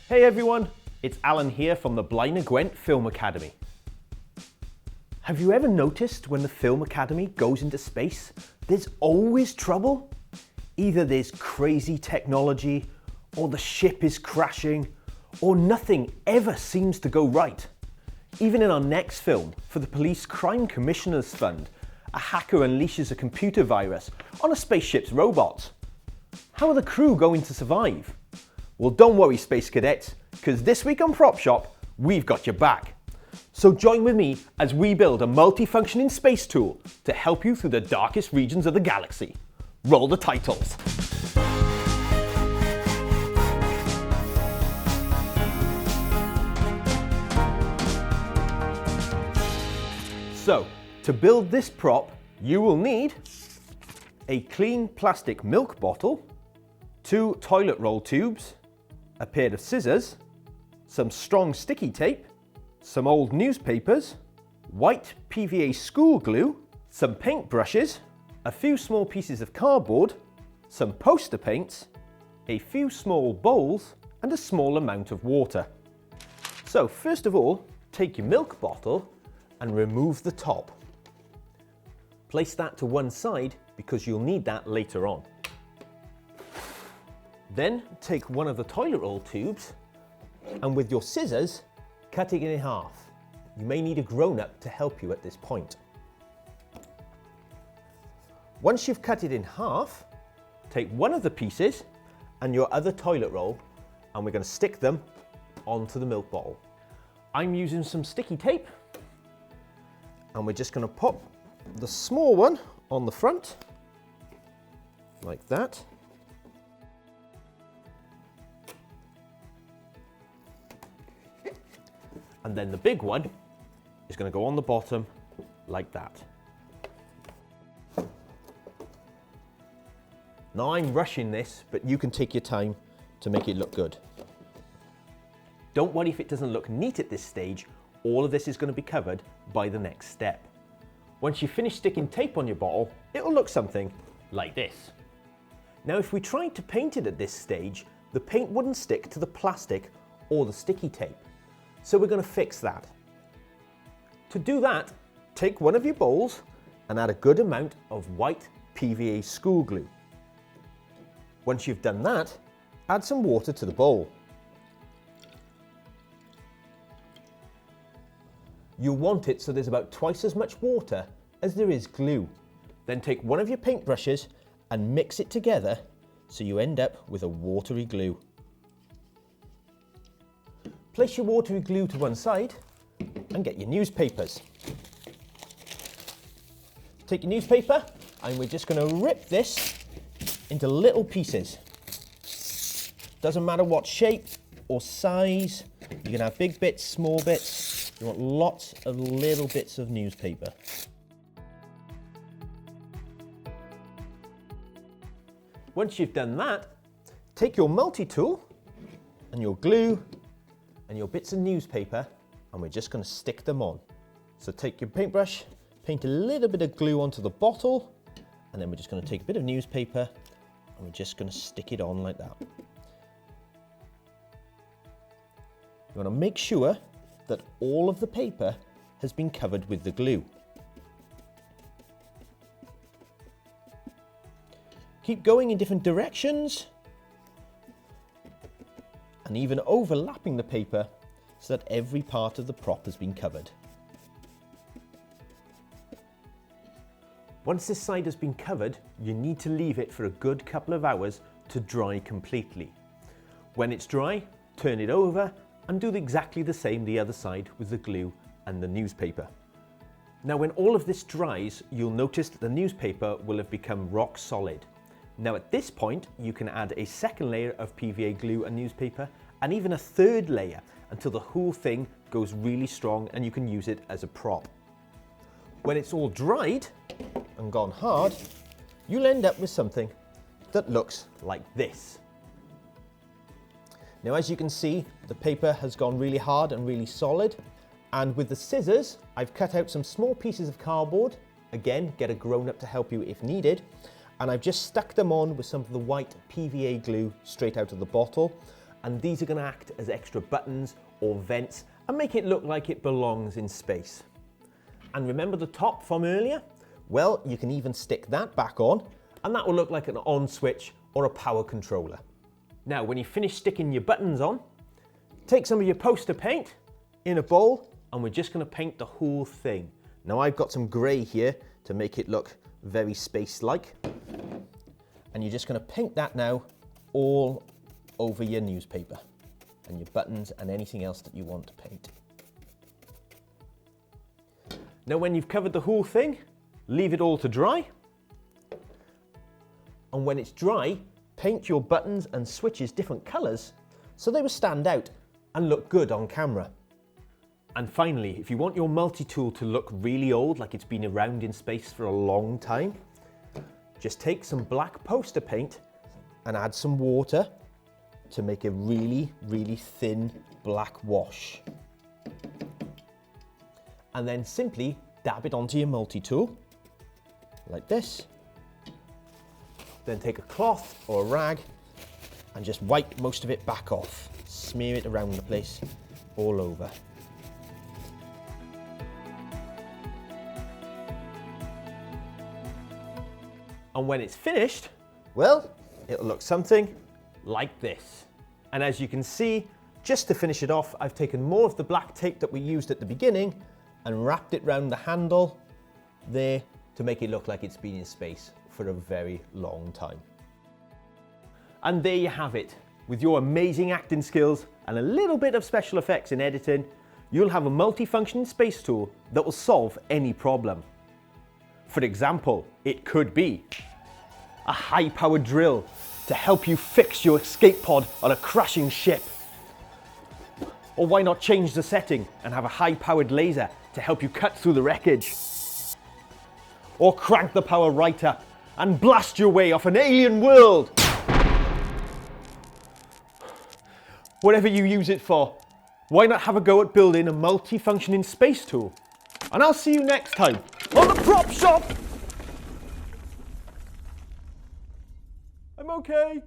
Hey everyone, it's Alan here from the Blaenau Gwent Film Academy. Have you ever noticed when the Film Academy goes into space, there's always trouble? Either there's crazy technology, or the ship is crashing, or nothing ever seems to go right. Even in our next film, for the Police Crime Commissioners Fund, a hacker unleashes a computer virus on a spaceship's robots. How are the crew going to survive? Well, don't worry, Space Cadets, because this week on Prop Shop, we've got your back. So join with me as we build a multi-functioning space tool to help you through the darkest regions of the galaxy. Roll the titles. So, to build this prop, you will need a clean plastic milk bottle, 2 toilet roll tubes, a pair of scissors, some strong sticky tape, some old newspapers, white PVA school glue, some paint brushes, a few small pieces of cardboard, some poster paints, a few small bowls, and a small amount of water. So first of all, take your milk bottle and remove the top. Place that to one side because you'll need that later on. Then take one of the toilet roll tubes and with your scissors, cut it in half. You may need a grown-up to help you at this point. Once you've cut it in half, take one of the pieces and your other toilet roll and we're going to stick them onto the milk bottle. I'm using some sticky tape and we're just going to pop the small one on the front, like that. And then the big one is going to go on the bottom, like that. Now I'm rushing this, but you can take your time to make it look good. Don't worry if it doesn't look neat at this stage. All of this is going to be covered by the next step. Once you finish sticking tape on your bottle, it'll look something like this. Now if we tried to paint it at this stage, the paint wouldn't stick to the plastic or the sticky tape. So we're going to fix that. To do that, take one of your bowls and add a good amount of white PVA school glue. Once you've done that, add some water to the bowl. You'll want it so there's about twice as much water as there is glue. Then take one of your paintbrushes and mix it together so you end up with a watery glue. Place your watery glue to one side and get your newspapers. Take your newspaper and we're just going to rip this into little pieces. Doesn't matter what shape or size, you can have big bits, small bits. You want lots of little bits of newspaper. Once you've done that, take your multi-tool and your glue and your bits of newspaper and we're just going to stick them on. So take your paintbrush, paint a little bit of glue onto the bottle and then we're just going to take a bit of newspaper and we're just going to stick it on like that. You want to make sure that all of the paper has been covered with the glue. Keep going in different directions and even overlapping the paper so that every part of the prop has been covered. Once this side has been covered, you need to leave it for a good couple of hours to dry completely. When it's dry, turn it over and do exactly the same the other side with the glue and the newspaper. Now when all of this dries, you'll notice that the newspaper will have become rock solid. Now at this point, you can add a second layer of PVA glue and newspaper and even a third layer until the whole thing goes really strong and you can use it as a prop. When it's all dried and gone hard, you'll end up with something that looks like this. Now as you can see, the paper has gone really hard and really solid, and with the scissors, I've cut out some small pieces of cardboard. Again, get a grown-up to help you if needed, and I've just stuck them on with some of the white PVA glue straight out of the bottle, and these are going to act as extra buttons or vents and make it look like it belongs in space. And remember the top from earlier? Well, you can even stick that back on, and that will look like an on switch or a power controller. Now, when you finish sticking your buttons on, take some of your poster paint in a bowl, and we're just going to paint the whole thing. Now, I've got some grey here to make it look very space-like. And you're just going to paint that now all over your newspaper and your buttons and anything else that you want to paint. Now, when you've covered the whole thing, leave it all to dry. And when it's dry, paint your buttons and switches different colours so they will stand out and look good on camera. And finally, if you want your multi-tool to look really old, like it's been around in space for a long time, just take some black poster paint and add some water to make a really, really thin black wash. And then simply dab it onto your multi-tool, like this. Then take a cloth or a rag and just wipe most of it back off. Smear it around the place, all over. And when it's finished, well, it'll look something like this. And as you can see, just to finish it off, I've taken more of the black tape that we used at the beginning and wrapped it round the handle there to make it look like it's been in space for a very long time. And there you have it. With your amazing acting skills and a little bit of special effects in editing, you'll have a multifunctioning space tool that will solve any problem. For example, it could be a high-powered drill to help you fix your escape pod on a crashing ship. Or why not change the setting and have a high-powered laser to help you cut through the wreckage? Or crank the power right up and blast your way off an alien world. Whatever you use it for, why not have a go at building a multi-functioning space tool? And I'll see you next time on the Prop Shop! I'm okay.